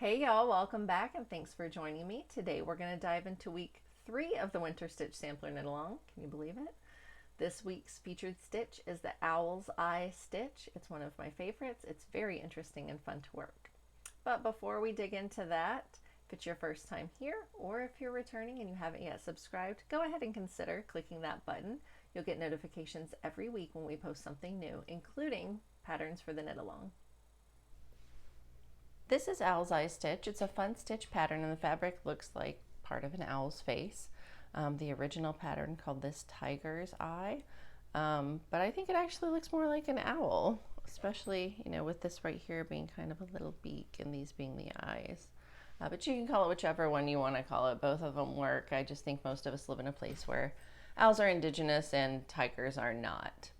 Hey y'all, welcome back and thanks for joining me. Today we're going to dive into week 3 of the Winter Stitch Sampler Knit Along. Can you believe it? This week's featured stitch is the Owl's Eye stitch. It's one of my favorites. It's very interesting and fun to work. But before we dig into that, if it's your first time here or if you're returning and you haven't yet subscribed, go ahead and consider clicking that button. You'll get notifications every week when we post something new, including patterns for the knit along. This is Owl's Eye stitch. It's a fun stitch pattern and the fabric looks like part of an owl's face. The original pattern called this Tiger's Eye, but I think it actually looks more like an owl, especially, with this right here being kind of a little beak and these being the eyes. But you can call it whichever one you want to call it. Both of them work. I just think most of us live in a place where owls are indigenous and tigers are not.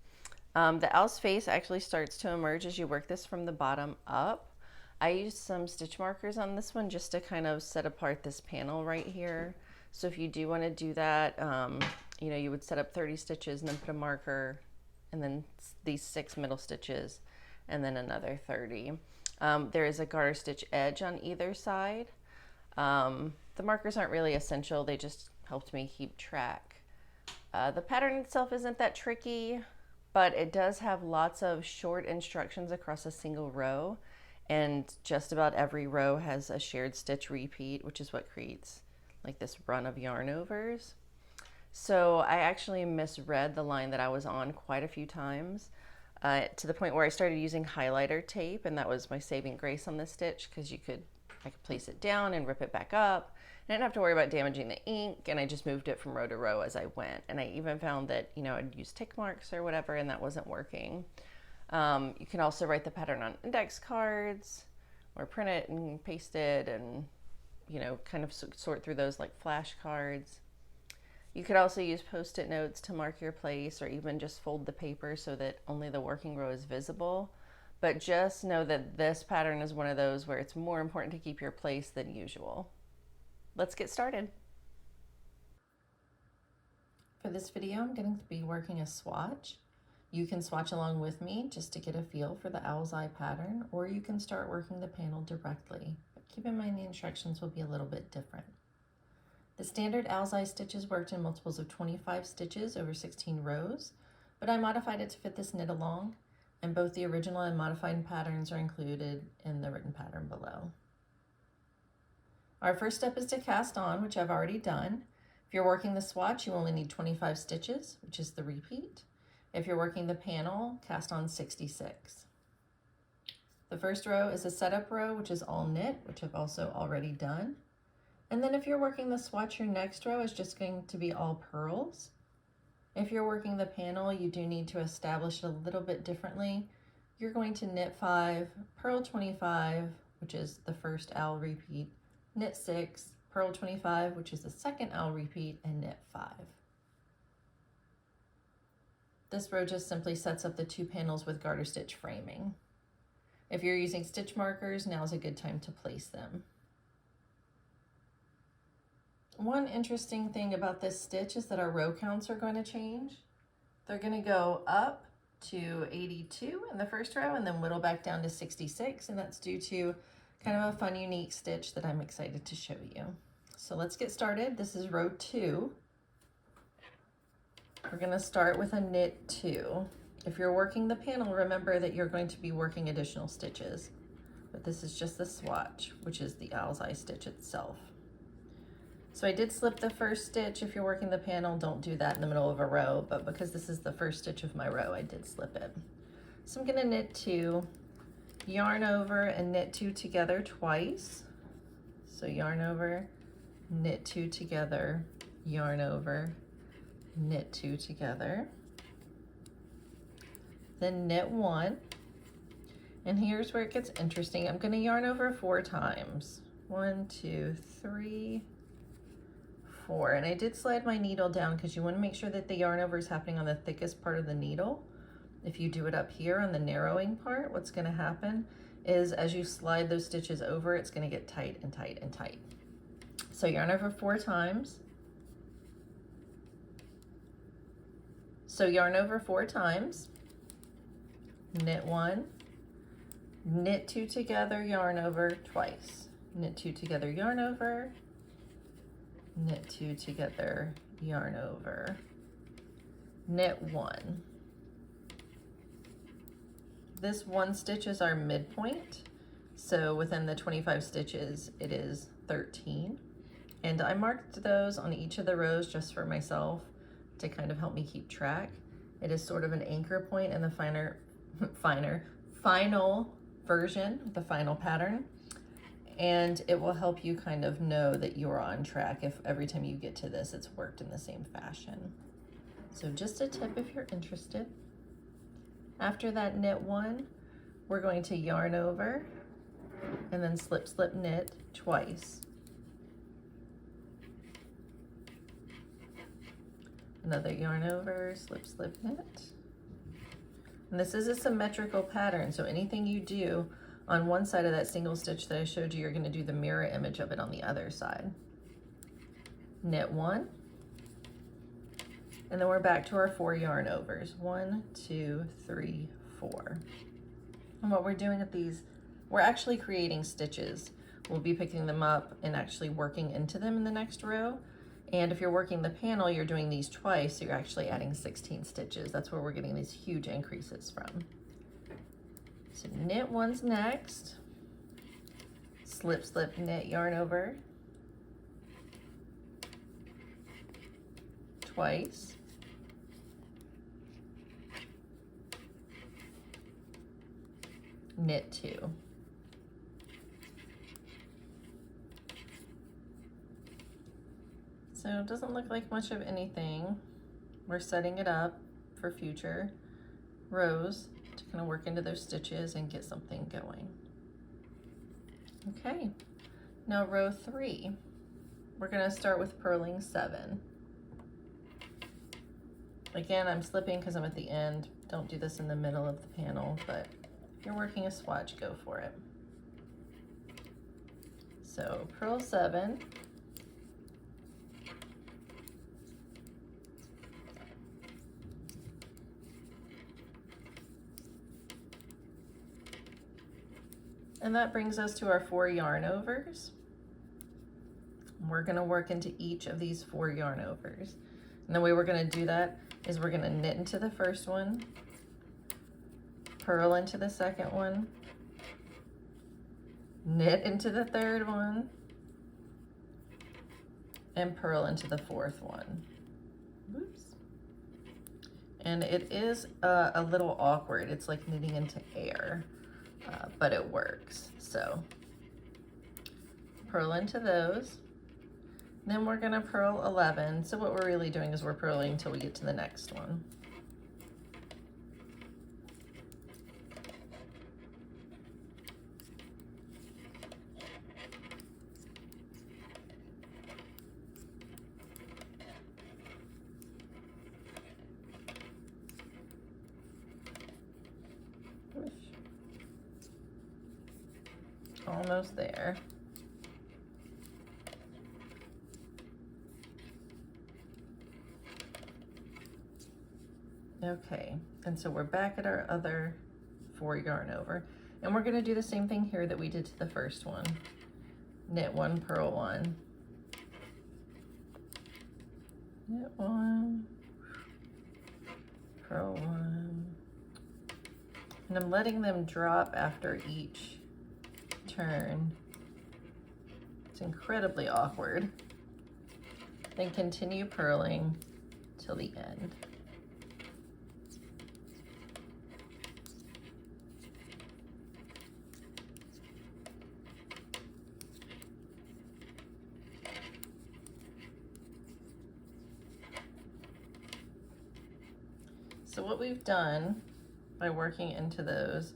The owl's face actually starts to emerge as you work this from the bottom up. I used some stitch markers on this one just to kind of set apart this panel right here. So if you do want to do that, you would set up 30 stitches and then put a marker and then these 6 middle stitches and then another 30. There is a garter stitch edge on either side. The markers aren't really essential. They just helped me keep track. The pattern itself isn't that tricky, but it does have lots of short instructions across a single row. And just about every row has a shared stitch repeat, which is what creates like this run of yarn overs. So I actually misread the line that I was on quite a few times to the point where I started using highlighter tape, and that was my saving grace on this stitch because I could place it down and rip it back up. And I didn't have to worry about damaging the ink, and I just moved it from row to row as I went. And I even found that, I'd use tick marks or whatever, and that wasn't working. You can also write the pattern on index cards or print it and paste it and, kind of sort through those like flashcards. You could also use post-it notes to mark your place or even just fold the paper so that only the working row is visible. But just know that this pattern is one of those where it's more important to keep your place than usual. Let's get started. For this video, I'm going to be working a swatch. You can swatch along with me just to get a feel for the owl's eye pattern, or you can start working the panel directly. But keep in mind the instructions will be a little bit different. The standard owl's eye stitch is worked in multiples of 25 stitches over 16 rows, but I modified it to fit this knit along, and both the original and modified patterns are included in the written pattern below. Our first step is to cast on, which I've already done. If you're working the swatch, you only need 25 stitches, which is the repeat. If you're working the panel, cast on 66. The first row is a setup row, which is all knit, which I've also already done. And then if you're working the swatch, your next row is just going to be all purls. If you're working the panel, you do need to establish it a little bit differently. You're going to knit 5, purl 25, which is the first owl repeat, knit 6, purl 25, which is the second owl repeat, and knit 5. This row just simply sets up the 2 panels with garter stitch framing. If you're using stitch markers, now's a good time to place them. One interesting thing about this stitch is that our row counts are going to change. They're going to go up to 82 in the first row and then whittle back down to 66, and that's due to kind of a fun, unique stitch that I'm excited to show you. So let's get started. This is row 2. We're going to start with a knit 2. If you're working the panel, remember that you're going to be working additional stitches, but this is just the swatch, which is the owl's eye stitch itself. So I did slip the first stitch. If you're working the panel, don't do that in the middle of a row, but because this is the first stitch of my row, I did slip it. So I'm going to knit 2, yarn over and knit 2 together twice. So yarn over, knit 2 together, yarn over, knit 2 together, then knit 1, and here's where it gets interesting. I'm going to yarn over 4 times. 1, 2, 3, 4, and I did slide my needle down because you want to make sure that the yarn over is happening on the thickest part of the needle. If you do it up here on the narrowing part, what's going to happen is as you slide those stitches over, it's going to get tight and tight and tight. So yarn over 4 times. So yarn over 4 times, knit 1, knit 2 together, yarn over twice, knit 2 together, yarn over, knit 2 together, yarn over, knit 1. This 1 stitch is our midpoint, so within the 25 stitches it is 13, and I marked those on each of the rows just for myself to kind of help me keep track. It is sort of an anchor point in the final version, the final pattern, and it will help you kind of know that you're on track if every time you get to this it's worked in the same fashion. So just a tip if you're interested. After that knit 1, we're going to yarn over and then slip, slip, knit twice. Another yarn over, slip, slip, knit. And this is a symmetrical pattern, so anything you do on one side of that single stitch that I showed you, you're going to do the mirror image of it on the other side. Knit 1, and then we're back to our 4 yarn overs. 1, 2, 3, 4. And what we're doing at these, we're actually creating stitches. We'll be picking them up and actually working into them in the next row. And if you're working the panel, you're doing these twice, so you're actually adding 16 stitches. That's where we're getting these huge increases from. So knit 1's next, slip, slip, knit, yarn over, twice, knit 2. So it doesn't look like much of anything. We're setting it up for future rows to kind of work into those stitches and get something going. Okay, now row 3. We're gonna start with purling 7. Again, I'm slipping because I'm at the end. Don't do this in the middle of the panel, but if you're working a swatch, go for it. So purl 7. And that brings us to our 4 yarn overs. We're gonna work into each of these 4 yarn overs. And the way we're gonna do that is we're gonna knit into the first one, purl into the second one, knit into the third one, and purl into the fourth one. Oops. And it is a little awkward. It's like knitting into air. But it works. So purl into those. Then we're gonna purl 11. So what we're really doing is we're purling until we get to the next one. Almost there. Okay, and so we're back at our other 4 yarn over, and we're going to do the same thing here that we did to the first one. Knit 1, purl 1, knit 1, purl 1, and I'm letting them drop after each turn. It's incredibly awkward. Then continue purling till the end. So what we've done by working into those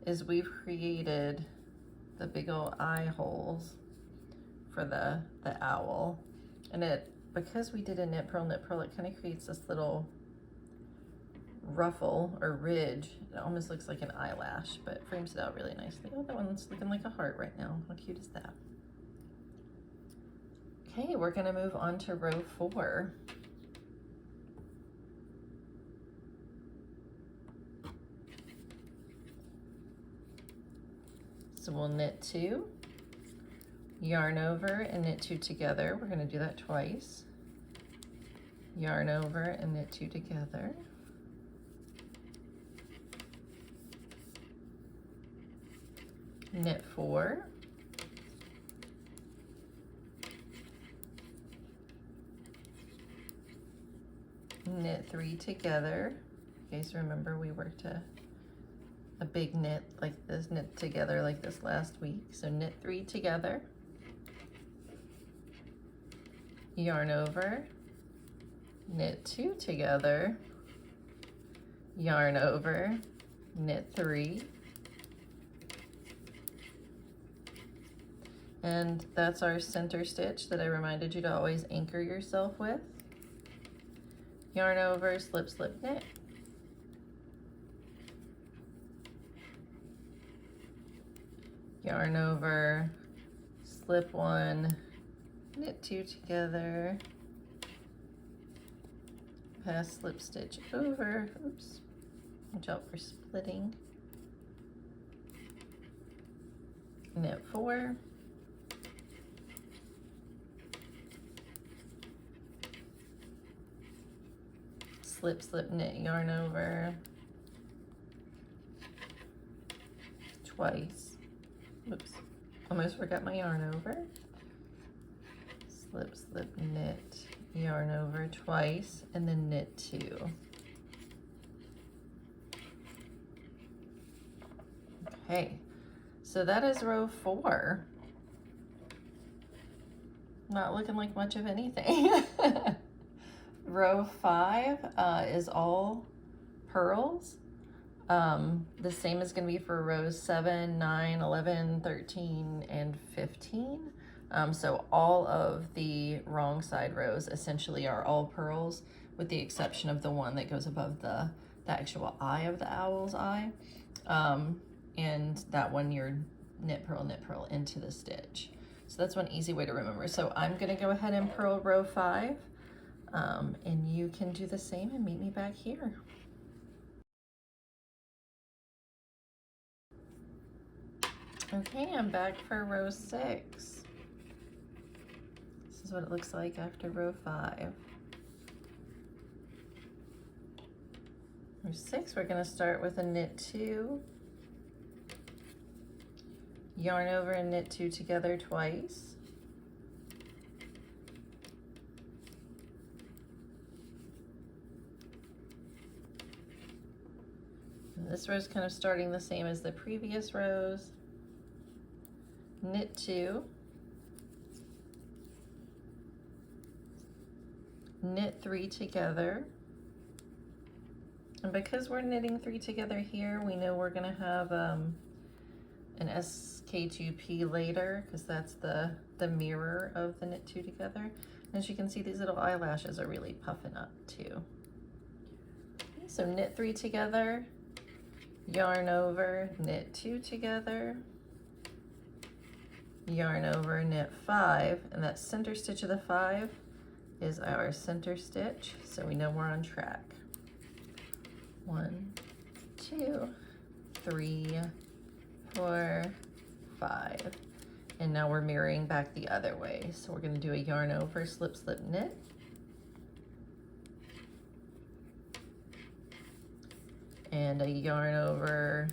is we've created the big old eye holes for the owl, and because we did a knit purl, it kind of creates this little ruffle or ridge. It almost looks like an eyelash, but frames it out really nicely. Oh, that one's looking like a heart right now. How cute is that? Okay, we're gonna move on to row 4. So we'll knit 2, yarn over and knit 2 together. We're going to do that twice. Yarn over and knit 2 together. Knit 4. Knit 3 together. You guys remember we worked a big knit like this, knit together like this last week. So knit 3 together. Yarn over, knit 2 together, yarn over, knit 3. And that's our center stitch that I reminded you to always anchor yourself with. Yarn over, slip, slip, knit. Yarn over, slip 1, knit 2 together, pass slip stitch over, oops, watch out for splitting, knit 4, slip, slip, knit, yarn over, twice, oops, almost forgot my yarn over, slip, slip, knit, yarn over twice, and then knit 2. Okay, so that is row 4. Not looking like much of anything. Row 5 is all purls. The same is going to be for rows 7, 9, 11, 13, and 15. So all of the wrong side rows essentially are all purls, with the exception of the one that goes above the actual eye of the owl's eye. And that one you're knit purl into the stitch. So that's one easy way to remember. So I'm gonna go ahead and purl row 5, and you can do the same and meet me back here. Okay, I'm back for row 6. This is what it looks like after row 5. Row 6, we're gonna start with a knit 2, yarn over and knit 2 together twice, and this row is kind of starting the same as the previous rows. Knit 2, knit 3 together, and because we're knitting 3 together here, we know we're going to have an SK2P later, because that's the mirror of the knit 2 together. And as you can see, these little eyelashes are really puffing up too. Okay, so knit 3 together, yarn over, knit 2 together, yarn over, knit 5, and that center stitch of the 5 is our center stitch, so we know we're on track. 1, 2, 3, 4, 5, and now we're mirroring back the other way. So we're going to do a yarn over, slip, slip, knit, and a yarn over,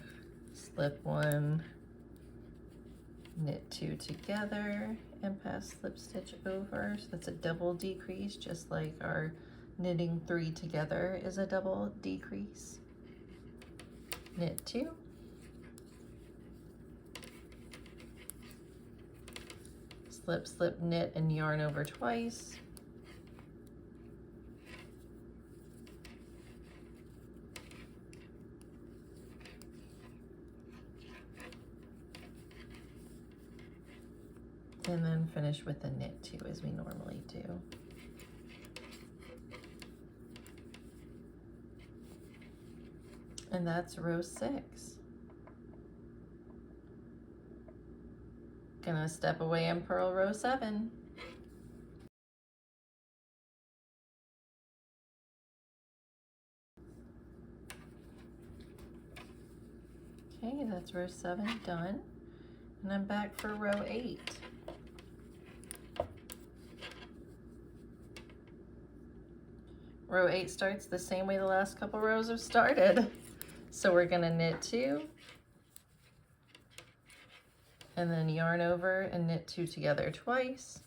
slip 1, knit 2 together, and pass slip stitch over. So that's a double decrease, just like our knitting 3 together is a double decrease. Knit 2, slip, slip, knit, and yarn over twice, and then finish with the knit 2 as we normally do. And that's row 6. Gonna step away and purl row 7. Okay, that's row 7 done. And I'm back for row 8. Row 8 starts the same way the last couple rows have started. So we're going to knit 2, and then yarn over and knit 2 together twice.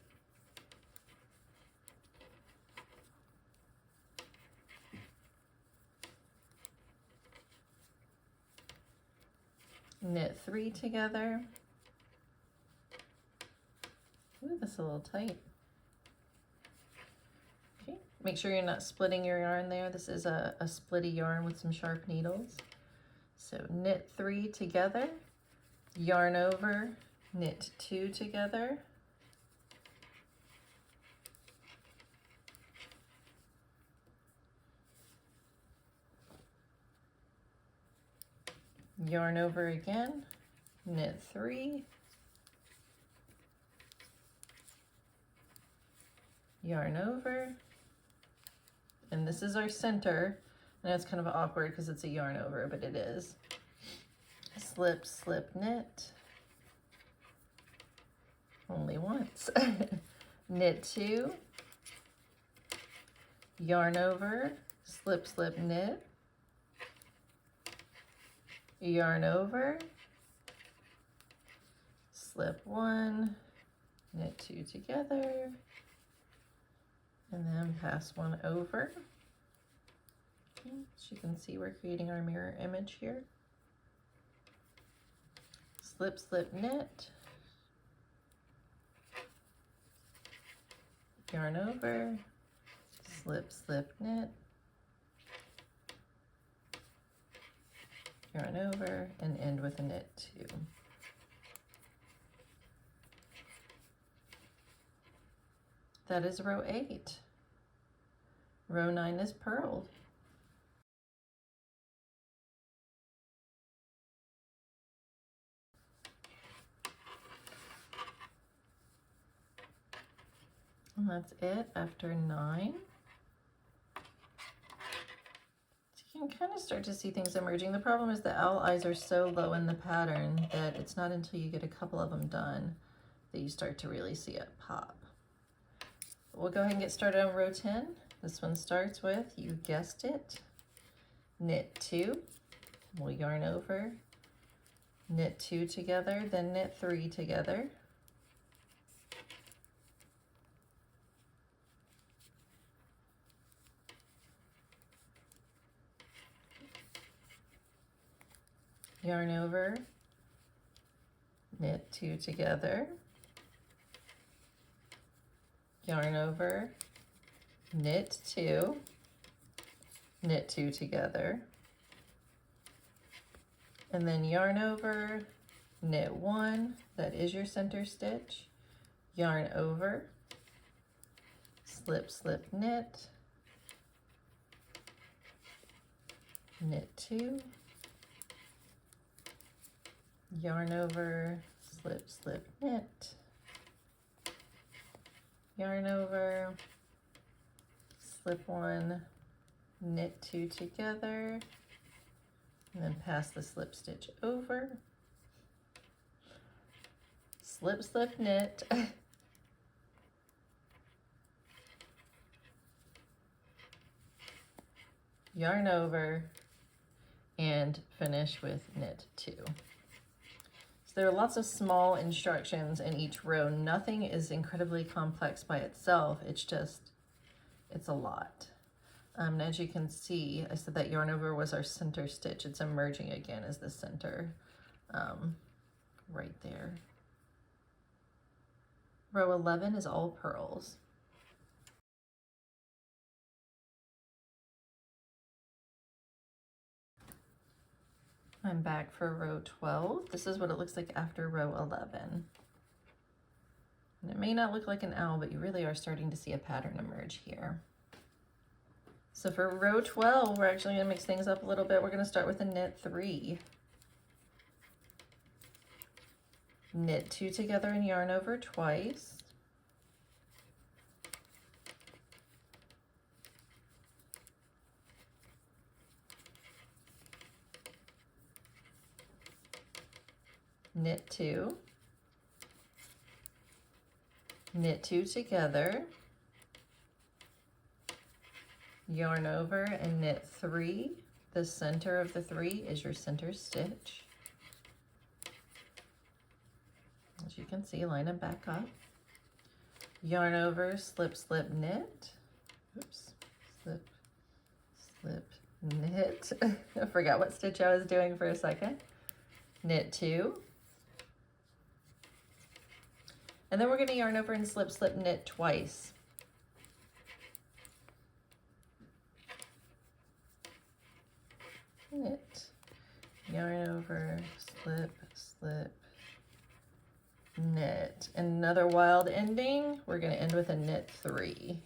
Knit 3 together. Ooh, that's a little tight. Okay, make sure you're not splitting your yarn there. This is a splitty yarn with some sharp needles. So knit 3 together, yarn over, knit 2 together. Yarn over again, knit 3, yarn over, and this is our center. And it's kind of awkward because it's a yarn over, but it is. Slip, slip, knit. Only once. Knit 2, yarn over, slip, slip, knit, yarn over, slip 1, knit 2 together, and then pass 1 over. As you can see, we're creating our mirror image here. Slip, slip, knit, yarn over, slip, slip, knit, yarn over, and end with a knit 2. That is row 8. Row 9 is purled. And that's it after 9. So you can kind of start to see things emerging. The problem is the owl eyes are so low in the pattern that it's not until you get a couple of them done that you start to really see it pop. We'll go ahead and get started on row 10. This one starts with, you guessed it, knit 2, we'll yarn over, knit 2 together, then knit 3 together. Yarn over, knit 2 together, yarn over, knit 2, knit 2 together, and then yarn over, knit 1, that is your center stitch, yarn over, slip, slip, knit, knit 2, yarn over, slip, slip, knit, yarn over, slip 1, knit 2 together, and then pass the slip stitch over, slip, slip, knit, yarn over, and finish with knit 2. There are lots of small instructions in each row. Nothing is incredibly complex by itself. It's just, it's a lot. And as you can see, I said that yarn over was our center stitch. It's emerging again as the center right there. Row 11 is all purls. I'm back for row 12. This is what it looks like after row 11. And it may not look like an owl, but you really are starting to see a pattern emerge here. So for row 12, we're actually gonna mix things up a little bit. We're gonna start with a knit 3. Knit 2 together and yarn over twice. Knit 2, knit 2 together, yarn over and knit 3. The center of the 3 is your center stitch. As you can see, line them back up. Yarn over, slip, slip, knit. Oops, slip, slip, knit. I forgot what stitch I was doing for a second. Knit 2. And then we're going to yarn over and slip, slip, knit twice. Knit, yarn over, slip, slip, knit. And another wild ending, we're going to end with a knit 3.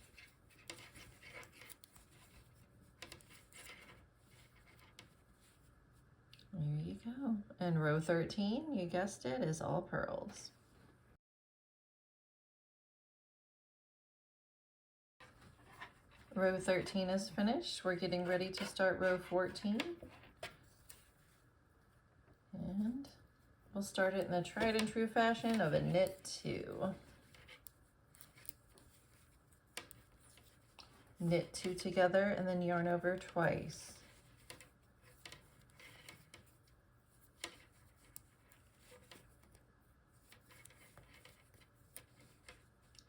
There you go. And row 13, you guessed it, is all purls. Row 13 is finished. We're getting ready to start row 14. And we'll start it in the tried and true fashion of a knit 2. Knit 2 together and then yarn over twice.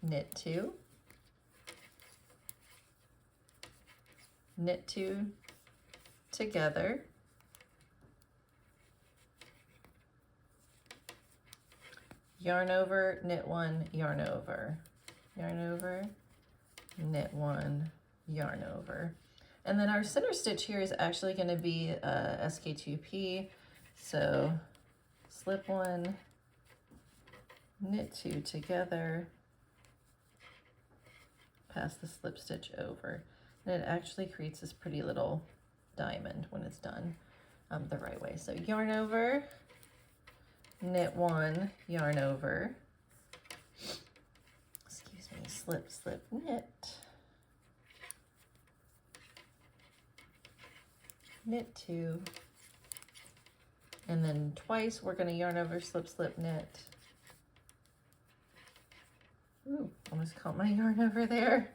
Knit 2. Knit 2 together. Yarn over, knit 1, yarn over. Yarn over, knit 1, yarn over. And then our center stitch here is actually going to be SK2P. So slip 1, knit 2 together, pass the slip stitch over. And it actually creates this pretty little diamond when it's done the right way. So yarn over, knit 1, yarn over, excuse me, slip, slip, knit, knit 2, and then twice we're going to yarn over, slip, slip, knit. Ooh, almost caught my yarn over there.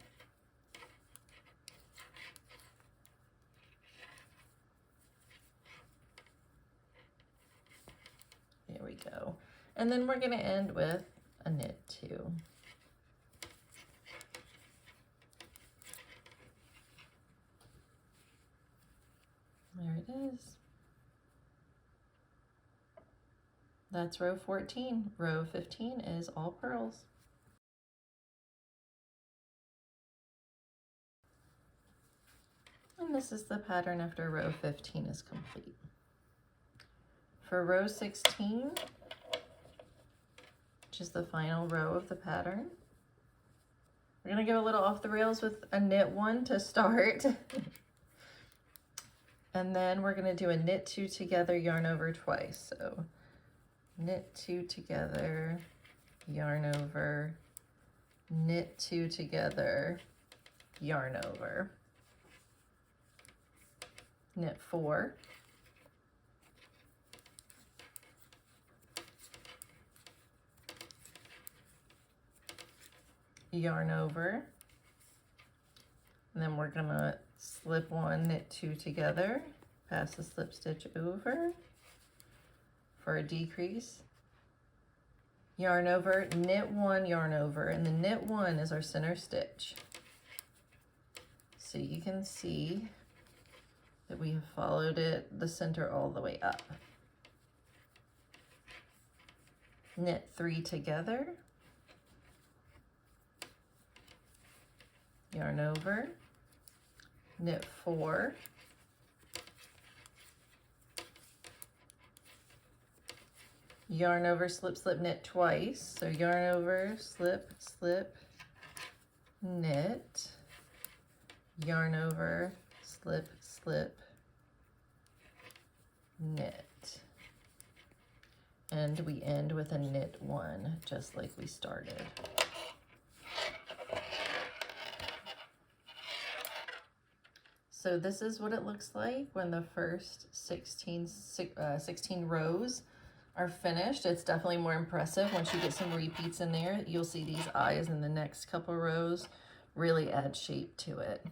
There we go. And then we're going to end with a knit 2. There it is. That's row 14. Row 15 is all purls. And this is the pattern after row 15 is complete. For row 16, which is the final row of the pattern, we're going to go a little off the rails with a knit 1 to start. And then we're going to do a knit 2 together, yarn over twice. So knit 2 together, yarn over, knit 2 together, yarn over, knit 4, yarn over, and then we're gonna slip 1, knit 2 together, pass the slip stitch over for a decrease, yarn over, knit 1, yarn over, and the knit 1 is our center stitch. So you can see that we have followed it, the center all the way up. Knit 3 together, yarn over, knit 4, yarn over, slip, slip, knit twice. So yarn over, slip, slip, knit, yarn over, slip, slip, knit. And we end with a knit 1, just like we started. So this is what it looks like when the first 16 rows are finished. It's definitely more impressive once you get some repeats in there. You'll see these eyes in the next couple rows really add shape to it.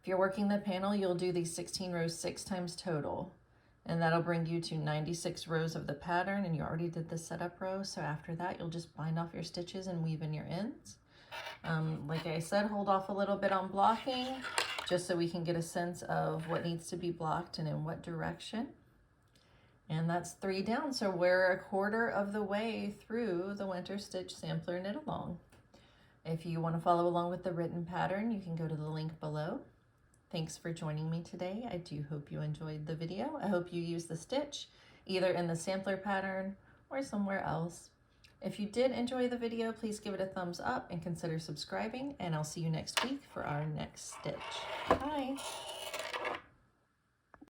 If you're working the panel, you'll do these 16 rows 6 times total, and that'll bring you to 96 rows of the pattern, and you already did the setup row. So after that, you'll just bind off your stitches and weave in your ends. Like I said, hold off a little bit on blocking, just so we can get a sense of what needs to be blocked and in what direction. And that's 3 down, so we're 1/4 of the way through the winter stitch sampler knit along. If you want to follow along with the written pattern, you can go to the link below. Thanks for joining me today. I do hope you enjoyed the video. I hope you use the stitch either in the sampler pattern or somewhere else. If you did enjoy the video, please give it a thumbs up and consider subscribing, and I'll see you next week for our next stitch. Bye.